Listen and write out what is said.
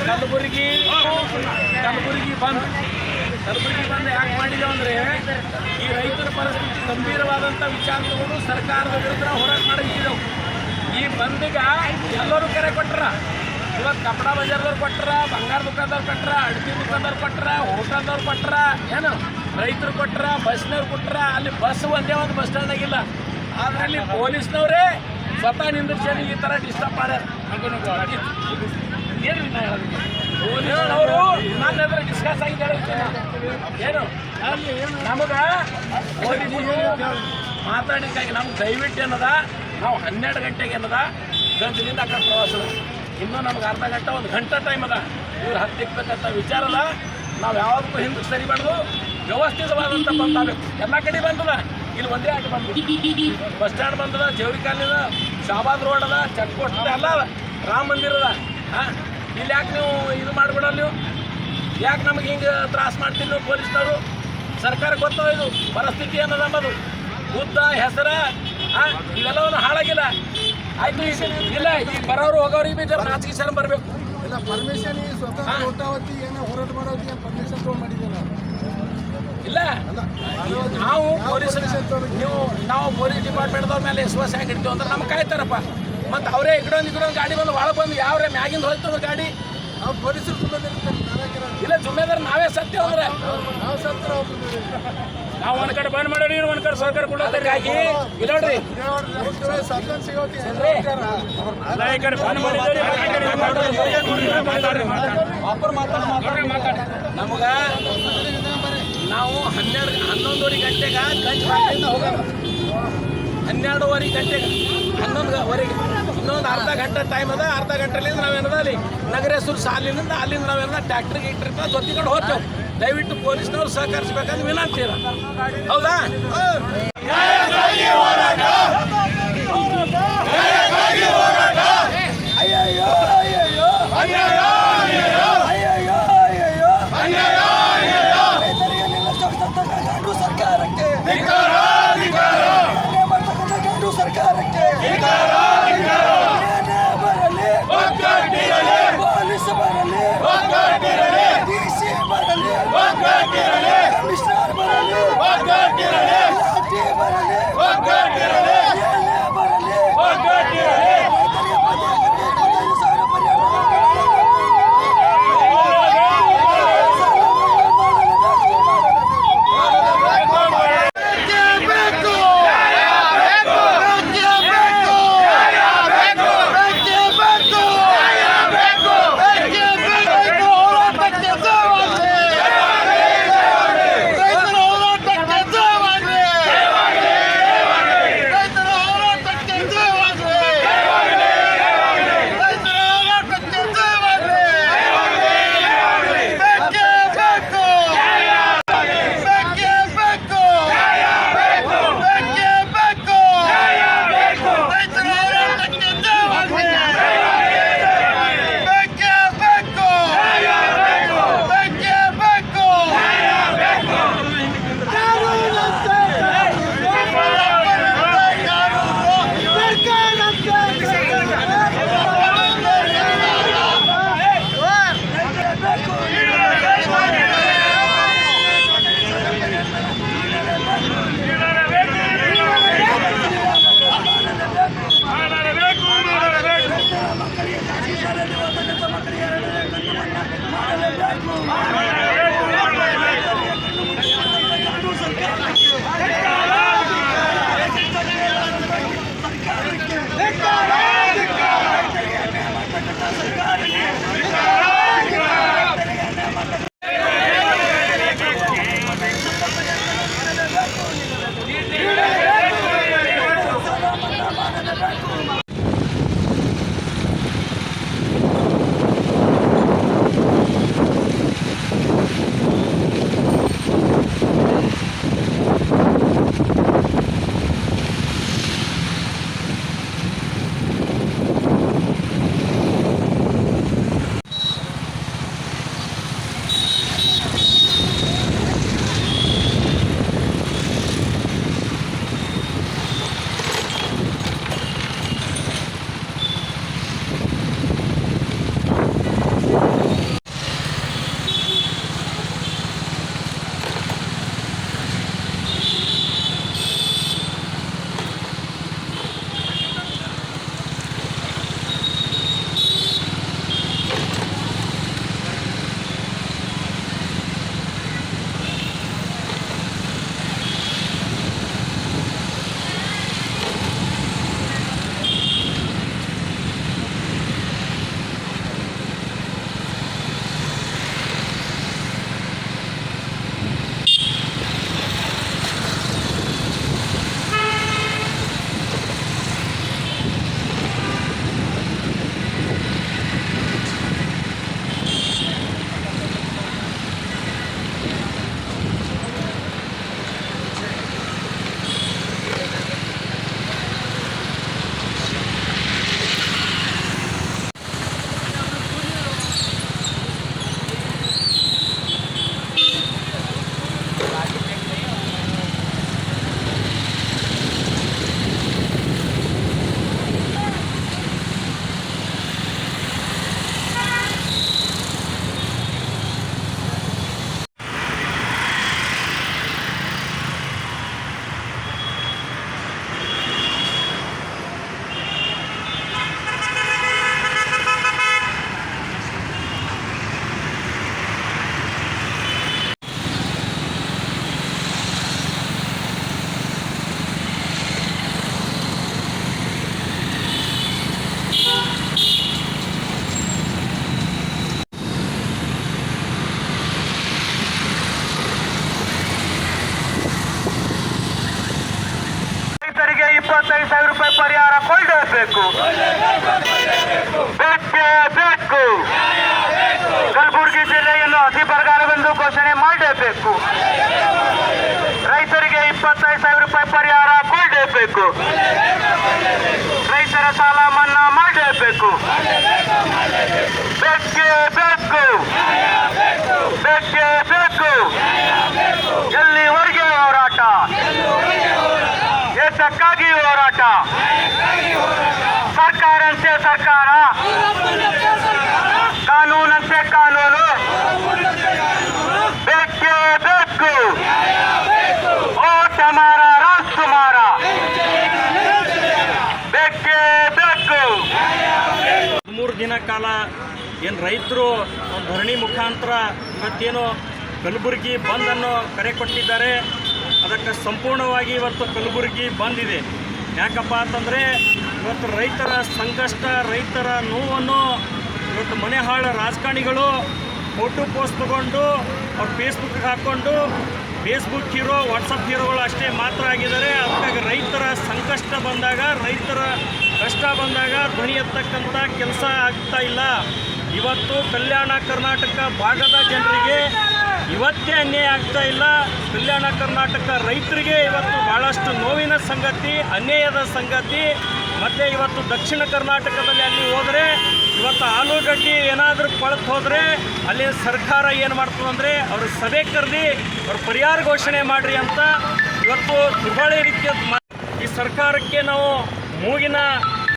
ಕಲಬುರಗಿ ಬಂದ್ ಯಾಕೆ ಮಾಡಿದ್ದೇವೆ ಅಂದರೆ ಈ ರೈತರ ಪರಿಸ್ಥಿತಿ ಗಂಭೀರವಾದಂಥ ವಿಚಾರ ತಗೊಂಡು ಸರ್ಕಾರದ ವಿರುದ್ಧ ಹೋರಾಟ ಮಾಡಿದ್ದೇವೆ. ಈ ಬಂದಿಗೆ ಎಲ್ಲರೂ ಕರೆ ಕೊಟ್ಟರ. ಇವತ್ತು ಕಪಡಾ ಬಜಾರ್ದವ್ರು ಕೊಟ್ಟರ, ಬಂಗಾರ ದುಕಾನ್ದವ್ರು ಕೊಟ್ಟರ, ಅಡಿಕೆ ದುಕಾನ್ದವ್ರು ಕೊಟ್ಟರ, ಹೋಟೆಲ್ದವ್ರು ಕೊಟ್ಟರ, ಏನು ರೈತರು ಕೊಟ್ಟರ, ಬಸ್ನವ್ರು ಕೊಟ್ಟರ. ಅಲ್ಲಿ ಬಸ್ ಒಂದೇ ಒಂದು ಬಸ್ ಸ್ಟ್ಯಾಂಡ್ ಆಗಿಲ್ಲ. ಆದರೆ ಅಲ್ಲಿ ಪೊಲೀಸ್ನವರೇ ಸ್ವತಃ ನಿಂದಿರ್ಸಿ ಈ ಥರ ಡಿಸ್ಟರ್ಬ್ ಮಾಡ್ಯಾರ. ಏನು ಪೊಲೀಸ್ನವರು ನನ್ನ ಎದುರು ಡಿಸ್ಕಸ್ ಆಗಿದ್ದಾರೆ. ಏನು ನಮಗೆ ಪೊಲೀಸರು ಮಾತಾಡಿದ್ದಾಗಿ ನಮ್ಗೆ ದಯವಿಟ್ಟು ಏನದ, ನಾವು 12 ಗಂಟೆಗೆ ಏನದ ಗಂಟೆಯಿಂದ ಆ ಕಡೆ ಪ್ರವಾಸದ. ಇನ್ನೂ ನಮ್ಗೆ ಅರ್ಧ ಗಂಟೆ 1 ಗಂಟೆ ಟೈಮ್ ಅದ. ಇವ್ರು ಹತ್ತಿಕ್ಕಬೇಕಂತ ವಿಚಾರ ಅಲ್ಲ. ನಾವು ಯಾವಾಗಲೂ ಹಿಂದಕ್ಕೆ ಸರಿಬಾರ್ದು, ವ್ಯವಸ್ಥಿತವಾದಂಥ ಬಂದಾಗಬೇಕು. ಎಲ್ಲ ಕಡೆ ಬಂದದ, ಇಲ್ಲಿ ಒಂದೇ ಆಟ ಬಂದು ಬಸ್ ಸ್ಟ್ಯಾಂಡ್ ಬಂದದ, ಜವರಿ ಕಾಲದ, ಶಾಬಾದ್ ರೋಡ್ ಅದ, ಚೆಕ್ ಪೋಸ್ಟ್ ಎಲ್ಲ ಅದ, ರಾಮ ಮಂದಿರ ಅದ. ಹಾಂ, ಇಲ್ಲಿ ಯಾಕೆ ನೀವು ಇದು ಮಾಡಿಬಿಡಲ್ಲ? ನೀವು ಯಾಕೆ ನಮಗೆ ಹಿಂಗೆ ತ್ರಾಸ ಮಾಡ್ತೀವಿ ನೀವು ಪೊಲೀಸ್ನವರು? ಸರ್ಕಾರಕ್ಕೆ ಗೊತ್ತದ ಇದು ಪರಿಸ್ಥಿತಿ ಏನದ ಅಂಬದು. ಉದ್ದ ಹೆಸರ ಇವೆಲ್ಲವನ್ನು ಹಾಳಾಗಿಲ್ಲ. ಆಯ್ತು, ಇಲ್ಲ ಈ ಬರೋರು ಹೋಗೋರಿಗೆ ಬಿ ಜರ ನಾಚಿಕೆ ಶರಂ ಬರಬೇಕು. ಇಲ್ಲ ಪರ್ಮಿಷನ್ ಈ ಸ್ವತಃ ಕೊಟ್ಟಾವತ್ತಿ ಏನೋ ಹೋರಾಟ ಮಾಡೋದು ಏನು ಪರ್ಮಿಷನ್ ತೊಗೊಂಡು ಮಾಡಿದ್ದೀರ? ಇಲ್ಲ, ನಾವು ಪೊಲೀಸ್ ಡಿಪಾರ್ಟ್ಮೆಂಟ್ದವ್ರ ಮೇಲೆ ವಿಶ್ವಾಸ ಯಾಕೆ ಇಡ್ತೀವಿ ಅಂದ್ರೆ ನಮ್ಗೆ ಕಾಯ್ತಾರಪ್ಪ. ಮತ್ತು ಅವರೇ ಇकडೊಂದು ಗಾಡಿ ಬಂದು ಒಳಗೆ ಬಂದು ಯಾವ್ರೆ ಮ್ಯಾಗಿಂದ ಹೋಯ್ತಂದ್ರೆ ಗಾಡಿ ನಾವು ಪೊಲೀಸರು ತುಂಬಿರ್ತಾರೆ. ಇಲ್ಲ, ಜುಮ್ಮೆದಾರ ನಾವೇ ಸತ್ಯ ಅಂದ್ರೆ ನಾವು ಸತ್ರ ನಾವು ಒಂದು ಕಡೆ ಬಂದ್ ಮಾಡೋರಿ, ಒಂದು ಕಡೆ ಸರ್ಕಾರ ಕೊಡೋದ್ರಿ. ಹಾಕಿ ಇಲ್ಲ ನೋಡ್ರಿ, ಸತ್ಯ ಸಿಗೋತಿ ಈ ಕಡೆ ಬಂದ್ ಮಾಡಿದ್ರಿ. ನಮಗ ನಾವು 11 ಗಂಟೆಗೆ ಗಂಜ್ ಹೋಗೋಣ. 12:30 ಗಂಟೆಗೆ 11:00ವರೆಗೆ ಇನ್ನೊಂದು ಅರ್ಧ ಗಂಟೆ ಟೈಮ್ ಅದ. ಅರ್ಧ ಗಂಟೆಲಿಂದ ನಾವೇನದ ಅಲ್ಲಿ ನಗರೇಶ್ವರ ಸಾಲಿನಿಂದ ಅಲ್ಲಿಂದ ನಾವೇನದ ಟ್ಯಾಕ್ಟ್ರಿ ಗಿಟ್ರಿಂದ ಜೊತೆಕೊಂಡು ಹೋಗ್ತೇವೆ. ದಯವಿಟ್ಟು ಪೊಲೀಸ್ನವ್ರು ಸಹಕರಿಸಬೇಕಂತ ವಿನಂತಿ. ಹೌದಾ? ಹಸಿ ಬರಗಾಲವೆಂದು ಘೋಷಣೆ ಮಾಡಲೇಬೇಕು. ರೈತರಿಗೆ 25,000 ರೂಪಾಯಿ ಪರಿಹಾರ ಕೊಡಲೇಬೇಕು. ರೈತರ ಸಾಲ ಮನ್ನಾ ಮಾಡಲೇಬೇಕು. ಬೇಕೇ ಬೇಕು, ಬೇಕೇ ಬೇಕು. ಎಲ್ಲಿವರೆಗೆ ಹೋರಾಟ? ಏತಕ್ಕಾಗಿ ಹೋರಾಟ? ಸರ್ಕಾರಂತೆ ಸರ್ಕಾರ, ಕಾನೂನಂತೆ ಕಾನೂನು, ಬೇಕೇ ಬೇಕು. ಓಟ ಮಾರ ರಾಜ್ಕುಮಾರ, ಬೇಕೇ ಬೇಕು. 3 ದಿನ ಕಾಲ ಏನು ರೈತರು ಧರಣಿ ಮುಖಾಂತರ ಇವತ್ತೇನು ಕಲಬುರಗಿ ಬಂದನ್ನು ಕರೆ ಕೊಟ್ಟಿದ್ದಾರೆ, ಅದಕ್ಕೆ ಸಂಪೂರ್ಣವಾಗಿ ಇವತ್ತು ಕಲಬುರಗಿ ಬಂದಿದೆ. ಯಾಕಪ್ಪ ಅಂತಂದರೆ ಇವತ್ತು ರೈತರ ಸಂಕಷ್ಟ, ರೈತರ ನೋವನ್ನು ಇವತ್ತು ಮನೆ ಹಾಳು ರಾಜಕಾರಣಿಗಳು ಫೋಟೋ ಪೋಸ್ಟ್ ತಗೊಂಡು ಅವ್ರು ಫೇಸ್ಬುಕ್ಗೆ ಹಾಕ್ಕೊಂಡು ಫೇಸ್ಬುಕ್ ಹೀರೋ, ವಾಟ್ಸಪ್ ಹೀರೋಗಳು ಅಷ್ಟೇ ಮಾತ್ರ ಆಗಿದ್ದಾರೆ. ಅದಕ್ಕಾಗಿ ರೈತರ ಸಂಕಷ್ಟ ಬಂದಾಗ, ರೈತರ ಕಷ್ಟ ಬಂದಾಗ ಧ್ವನಿ ಎತ್ತಕ್ಕಂಥ ಕೆಲಸ ಆಗ್ತಾ ಇಲ್ಲ. ಇವತ್ತು ಕಲ್ಯಾಣ ಕರ್ನಾಟಕ ಭಾಗದ ಜನರಿಗೆ ಇವತ್ತೇ ಅನ್ಯಾಯ ಆಗ್ತಾ ಇಲ್ಲ. ಕಲ್ಯಾಣ ಕರ್ನಾಟಕ ರೈತರಿಗೆ ಇವತ್ತು ಭಾಳಷ್ಟು ನೋವಿನ ಸಂಗತಿ, ಅನ್ಯಾಯದ ಸಂಗತಿ. ಮತ್ತು ಇವತ್ತು ದಕ್ಷಿಣ ಕರ್ನಾಟಕದಲ್ಲಿ ಅಲ್ಲಿ ಹೋದರೆ ಇವತ್ತು ಆಲೂಗಡ್ಡೆ ಏನಾದರೂ ಕೊಳತು ಹೋದರೆ ಅಲ್ಲಿ ಸರ್ಕಾರ ಏನು ಮಾಡ್ತದಂದರೆ ಅವ್ರ ಸಭೆ ಕರೆದು ಅವ್ರ ಪರಿಹಾರ ಘೋಷಣೆ ಮಾಡಿರಿ ಅಂತ ಇವತ್ತು ದುರ್ಬಳ ರೀತಿಯ ಈ ಸರ್ಕಾರಕ್ಕೆ ನಾವು ಮೂಗಿನ